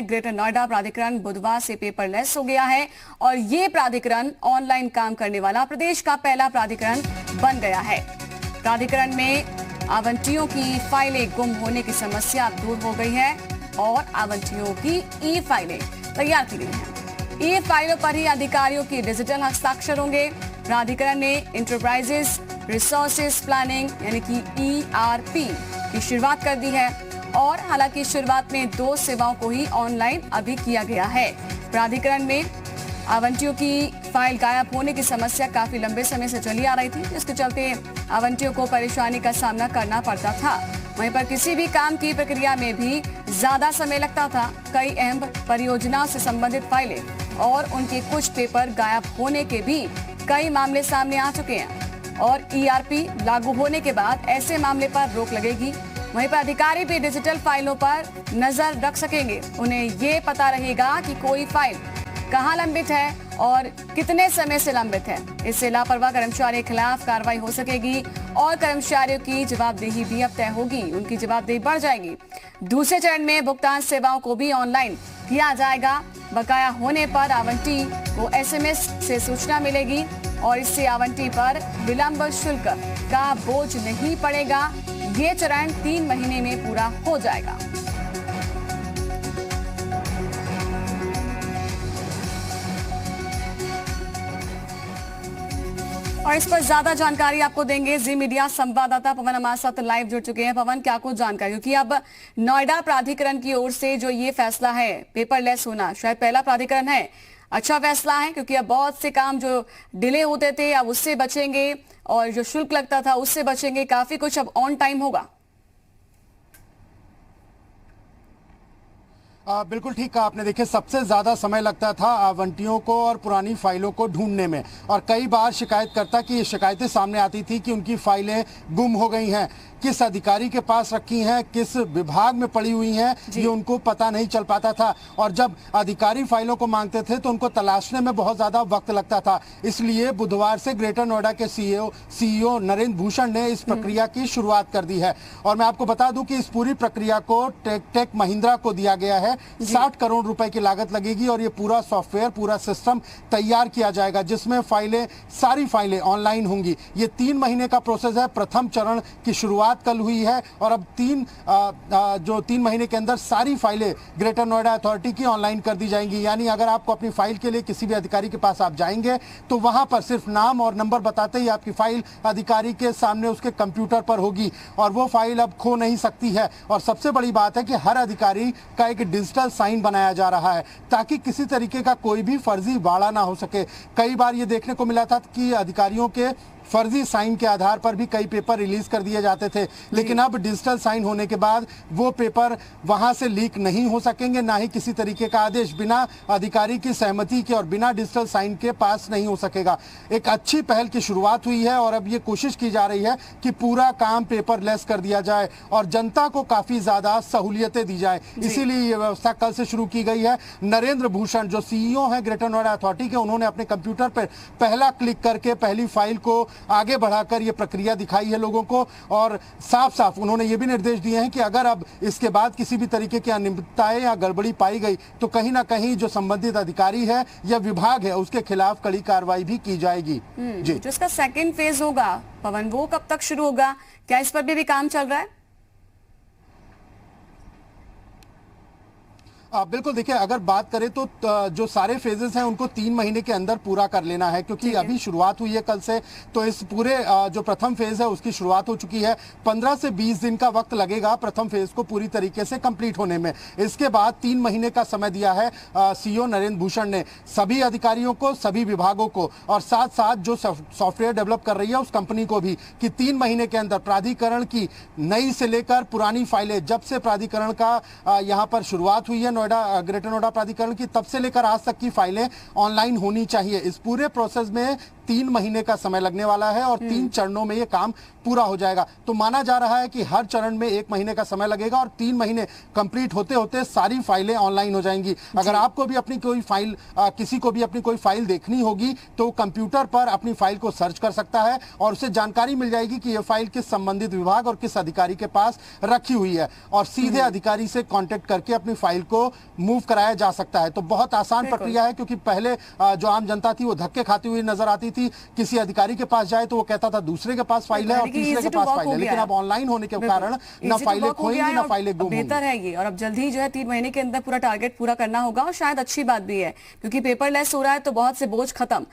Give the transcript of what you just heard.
Greater Noida प्राधिकरण बुधवार से पेपरलेस हो गया है और ये प्राधिकरण ऑनलाइन काम करने वाला प्रदेश का पहला प्राधिकरण बन गया है। प्राधिकरण में आवंटियों की फाइलें गुम होने की समस्या दूर हो गई है और आवंटियों की ई फाइलें तैयार की गई हैं। ई फाइलों पर ही अधिकारियों की डिजिटल हस्ताक्षर होंगे। प्राधिकरण ने इंटरप्राइजेस रिसोर्सेज प्लानिंग यानी कि ERP की शुरुआत कर दी है और हालांकि शुरुआत में 2 सेवाओं को ही ऑनलाइन अभी किया गया है। प्राधिकरण में आवंटियों की फाइल गायब होने की समस्या काफी लंबे समय से चली आ रही थी, जिसके चलते आवंटियों को परेशानी का सामना करना पड़ता था। वहीं पर किसी भी काम की प्रक्रिया में भी ज्यादा समय लगता था। कई अहम परियोजनाओं से संबंधित फाइलें और उनके कुछ पेपर गायब होने के भी कई मामले सामने आ चुके हैं और ERP लागू होने के बाद ऐसे मामले पर रोक लगेगी। वहीं पर अधिकारी भी डिजिटल फाइलों पर नजर रख सकेंगे। उन्हें ये पता रहेगा कि कोई फाइल कहां लंबित है और कितने समय से लंबित है। इससे लापरवाह कर्मचारी के खिलाफ कार्रवाई हो सकेगी और कर्मचारियों की जवाबदेही भी अब तय होगी। उनकी जवाबदेही बढ़ जाएगी। दूसरे चरण में भुगतान सेवाओं को भी ऑनलाइन किया जाएगा। बकाया होने पर आवंटी को SMS से सूचना मिलेगी और इससे आवंटी पर विलंब शुल्क का बोझ नहीं पड़ेगा। ये चरण 3 महीने में पूरा हो जाएगा। और इस पर ज्यादा जानकारी आपको देंगे जी मीडिया संवाददाता पवन हमारे साथ लाइव जुड़ चुके हैं। पवन, क्या कुछ जानकारी, क्योंकि अब नोएडा प्राधिकरण की ओर से जो ये फैसला है पेपरलेस होना, शायद पहला प्राधिकरण है, अच्छा फैसला है क्योंकि अब बहुत से काम जो डिले होते थे अब उससे बचेंगे और जो शुल्क लगता था उससे बचेंगे। काफी कुछ अब ऑन टाइम होगा। बिल्कुल ठीक कहा आपने। देखिए, सबसे ज़्यादा समय लगता था आवंटियों को और पुरानी फाइलों को ढूंढने में और कई बार शिकायतकर्ता की शिकायतें सामने आती थी कि उनकी फाइलें गुम हो गई हैं, किस अधिकारी के पास रखी हैं, किस विभाग में पड़ी हुई हैं, ये उनको पता नहीं चल पाता था और जब अधिकारी फाइलों को मांगते थे तो उनको तलाशने में बहुत ज़्यादा वक्त लगता था। इसलिए बुधवार से ग्रेटर नोएडा के CEO नरेंद्र भूषण ने इस प्रक्रिया की शुरुआत कर दी है और मैं आपको बता दूं कि इस पूरी प्रक्रिया को टेक महिंद्रा को दिया गया है। 60 करोड़ रुपए की लागत लगेगी और ये पूरा सॉफ्टवेयर, पूरा सिस्टम तैयार किया जाएगा जिसमें सारी फाइलें ऑनलाइन होंगी। ये 3 महीने का प्रोसेस है। प्रथम चरण की शुरुआत कल हुई है और अब 3 महीने के अंदर सारी फाइलें ग्रेटर नोएडा अथॉरिटी की ऑनलाइन कर दी जाएंगी। यानी अगर आपको अपनी फाइल के लिए किसी भी अधिकारी के पास आप जाएंगे तो वहां पर सिर्फ नाम और नंबर बताते ही आपकी फाइल अधिकारी के सामने उसके कंप्यूटर पर होगी और वो फाइल अब खो नहीं सकती है। और सबसे बड़ी बात है कि हर अधिकारी का एक डिजिटल साइन बनाया जा रहा है ताकि किसी तरीके का कोई भी फर्जी वाड़ा ना हो सके। कई बार ये देखने को मिला था कि अधिकारियों के फर्जी साइन के आधार पर भी कई पेपर रिलीज कर दिए जाते थे, लेकिन अब डिजिटल साइन होने के बाद वो पेपर वहां से लीक नहीं हो सकेंगे, ना ही किसी तरीके का आदेश बिना अधिकारी की सहमति के और बिना डिजिटल साइन के पास नहीं हो सकेगा। एक अच्छी पहल की शुरुआत हुई है और अब ये कोशिश की जा रही है कि पूरा काम पेपरलेस कर दिया जाए और जनता को काफी ज्यादा सहूलियतें दी जाए। इसीलिए ये व्यवस्था कल से शुरू की गई है। नरेंद्र भूषण जो CEO हैं ग्रेटर नोएडा अथॉरिटी के, उन्होंने अपने कंप्यूटर पर पहला क्लिक करके पहली फाइल को आगे बढ़ाकर ये प्रक्रिया दिखाई है लोगों को और साफ साफ उन्होंने ये भी निर्देश दिए हैं कि अगर अब इसके बाद किसी भी तरीके की अनियमितताएं या गड़बड़ी पाई गई तो कहीं ना कहीं जो संबंधित अधिकारी है या विभाग है उसके खिलाफ कड़ी कार्रवाई भी की जाएगी। जी, जो इसका सेकेंड फेज होगा पवन, वो कब तक शुरू होगा? क्या इस पर भी काम चल रहा है? बिल्कुल, देखिए, अगर बात करें तो जो सारे फेजेस हैं उनको 3 महीने के अंदर पूरा कर लेना है क्योंकि अभी शुरुआत हुई है कल से। तो इस पूरे जो प्रथम फेज है उसकी शुरुआत हो चुकी है। 15 से 20 दिन का वक्त लगेगा प्रथम फेज को पूरी तरीके से कंप्लीट होने में। इसके बाद 3 महीने का समय दिया है CEO नरेंद्र भूषण ने सभी अधिकारियों को, सभी विभागों को और साथ साथ जो सॉफ्टवेयर डेवलप कर रही है उस कंपनी को भी कि 3 महीने के अंदर प्राधिकरण की नई से लेकर पुरानी फाइलें, जब से प्राधिकरण का यहाँ पर शुरुआत हुई है ग्रेटर नोएडा प्राधिकरण की, तब से लेकर आज तक की फाइलें ऑनलाइन होनी चाहिए। इस पूरे प्रोसेस में 3 महीने का समय लगने वाला है और 3 चरणों में ये काम पूरा हो जाएगा। तो माना जा रहा है कि हर चरण में 1 महीने का समय लगेगा और 3 महीने कंप्लीट होते होते सारी फाइलें ऑनलाइन हो जाएंगी। अगर आपको भी अपनी कोई फाइल, किसी को भी अपनी कोई फाइल देखनी होगी तो कंप्यूटर पर अपनी फाइल को सर्च कर सकता है और उसे जानकारी मिल जाएगी कि यह फाइल किस संबंधित विभाग और किस अधिकारी के पास रखी हुई है और सीधे अधिकारी से कॉन्टेक्ट करके अपनी फाइल को मूव कराया जा सकता है। तो बहुत आसान प्रक्रिया है, क्योंकि पहले जो आम जनता थी वो धक्के खाती हुई नजर आती थी। किसी अधिकारी के पास जाए तो वो कहता था दूसरे के पास फाइल है और तीसरे के पास फाइल है, लेकिन अब ऑनलाइन होने के कारण ना फाइलें खोएंगी ना फाइलें गुम होंगी। बेहतर है ये, और अब जल्द ही जो है 3 महीने के अंदर पूरा टारगेट पूरा करना होगा, और शायद अच्छी बात भी है क्योंकि पेपरलेस हो रहा है तो बहुत से बोझ खत्म।